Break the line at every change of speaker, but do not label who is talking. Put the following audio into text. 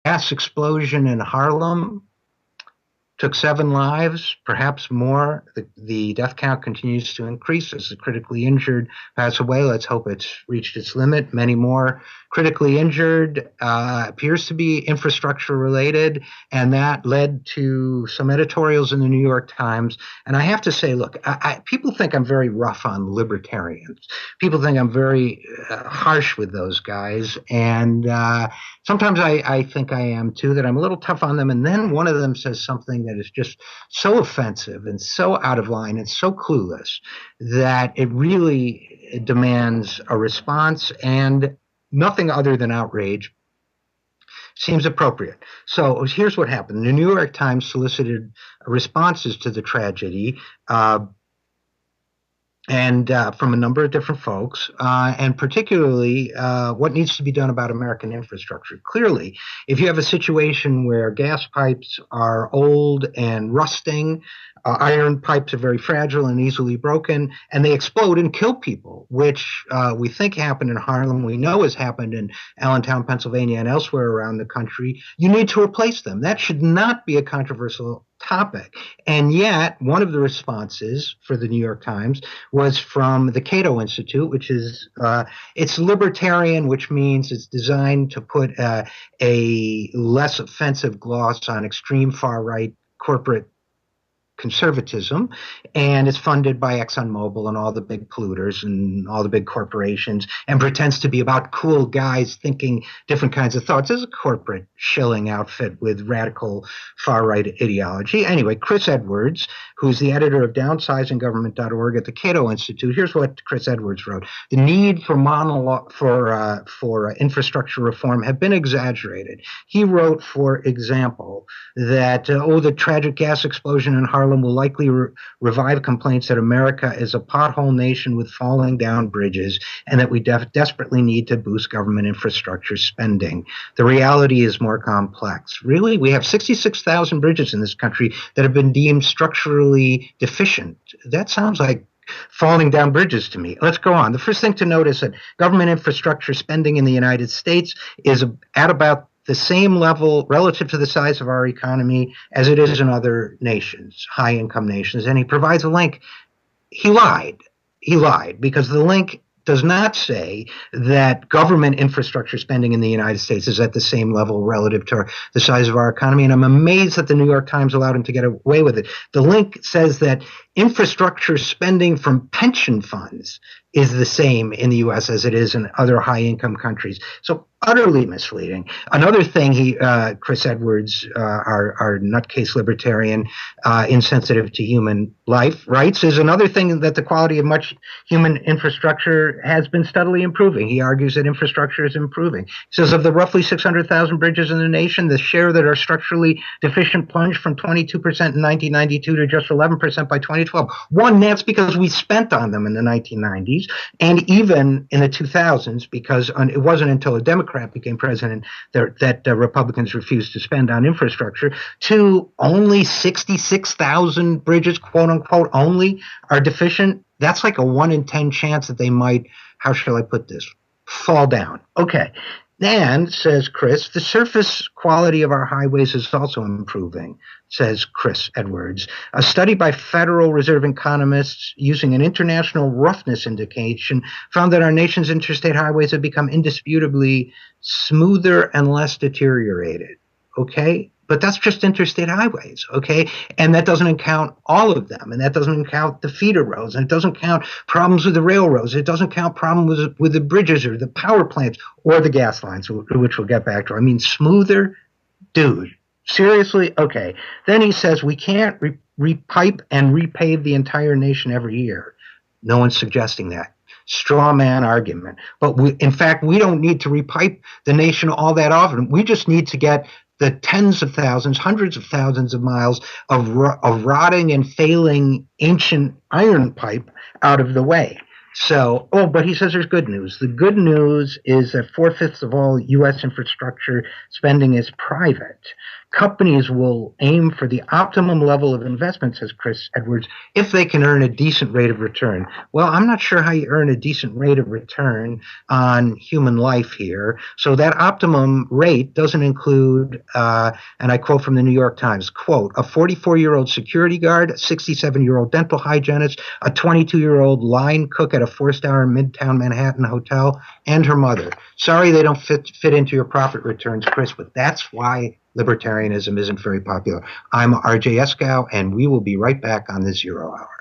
gas explosion in Harlem took 7 lives, perhaps more. The death count continues to increase as the critically injured pass away. Let's hope it's reached its limit. Many more critically injured, appears to be infrastructure related, and that led to some editorials in the New York Times. And I have to say, look, people think I'm very rough on libertarians. People think I'm very harsh with those guys, and sometimes I think I am too, that I'm a little tough on them. And then one of them says something that is just so offensive and so out of line and so clueless that it really demands a response, and nothing other than outrage seems appropriate. So here's what happened. The New York Times solicited responses to the tragedy, and from a number of different folks, and particularly what needs to be done about American infrastructure. Clearly, if you have a situation where gas pipes are old and rusting, iron pipes are very fragile and easily broken, and they explode and kill people, which we think happened in Harlem, we know has happened in Allentown, Pennsylvania, and elsewhere around the country, you need to replace them. That should not be a controversial topic. And yet, one of the responses for the New York Times was from the Cato Institute, which is it's libertarian, which means it's designed to put a less offensive gloss on extreme far-right corporate conservatism, and it's funded by ExxonMobil and all the big polluters and all the big corporations, and pretends to be about cool guys thinking different kinds of thoughts. It's a corporate shilling outfit with radical far-right ideology. Anyway, Chris Edwards, who's the editor of downsizinggovernment.org at the Cato Institute, here's what Chris Edwards wrote. The need for infrastructure reform have been exaggerated. He wrote, for example, that, the tragic gas explosion in Harlem will likely revive complaints that America is a pothole nation with falling down bridges, and that we desperately need to boost government infrastructure spending. The reality is more complex. Really, we have 66,000 bridges in this country that have been deemed structurally deficient. That sounds like falling down bridges to me. Let's go on. The first thing to note is that government infrastructure spending in the United States is at about the same level relative to the size of our economy as it is in other nations, high-income nations. And he provides a link. He lied. He lied, because the link does not say that government infrastructure spending in the United States is at the same level relative to the size of our economy. And I'm amazed that the New York Times allowed him to get away with it. The link says that infrastructure spending from pension funds is the same in the U.S. as it is in other high-income countries. So utterly misleading. Another thing Chris Edwards, our nutcase libertarian, insensitive to human life, writes is another thing that the quality of much human infrastructure has been steadily improving. He argues that infrastructure is improving. He says of the roughly 600,000 bridges in the nation, the share that are structurally deficient plunged from 22% in 1992 to just 11% by 2012. One, that's because we spent on them in the 1990s, and even in the 2000s, because it wasn't until a Democrat became president that Republicans refused to spend on infrastructure. Two, only 66,000 bridges, quote unquote, only are deficient. That's like a 1 in 10 chance that they might, how shall I put this, fall down. Okay. And, says Chris, the surface quality of our highways is also improving, says Chris Edwards. A study by Federal Reserve economists using an international roughness indication found that our nation's interstate highways have become indisputably smoother and less deteriorated. Okay? But that's just interstate highways, okay? And that doesn't count all of them, and that doesn't count the feeder roads, and it doesn't count problems with the railroads, it doesn't count problems with the bridges or the power plants or the gas lines, which we'll get back to. I mean, smoother? Dude, seriously? Okay. Then he says we can't repipe and repave the entire nation every year. No one's suggesting that. Straw man argument. But in fact, we don't need to repipe the nation all that often. We just need to get the tens of thousands, hundreds of thousands of miles of rotting and failing ancient iron pipe out of the way. So, oh, but he says there's good news. The good news is that 4/5 of all U.S. infrastructure spending is private. Companies will aim for the optimum level of investment, says Chris Edwards, if they can earn a decent rate of return. Well, I'm not sure how you earn a decent rate of return on human life here. So that optimum rate doesn't include, and I quote from the New York Times, quote, a 44-year-old security guard, a 67-year-old dental hygienist, a 22-year-old line cook at a 4-star Midtown Manhattan hotel, and her mother. Sorry they don't fit into your profit returns, Chris, but that's why libertarianism isn't very popular. I'm RJ Eskow, and we will be right back on the Zero Hour.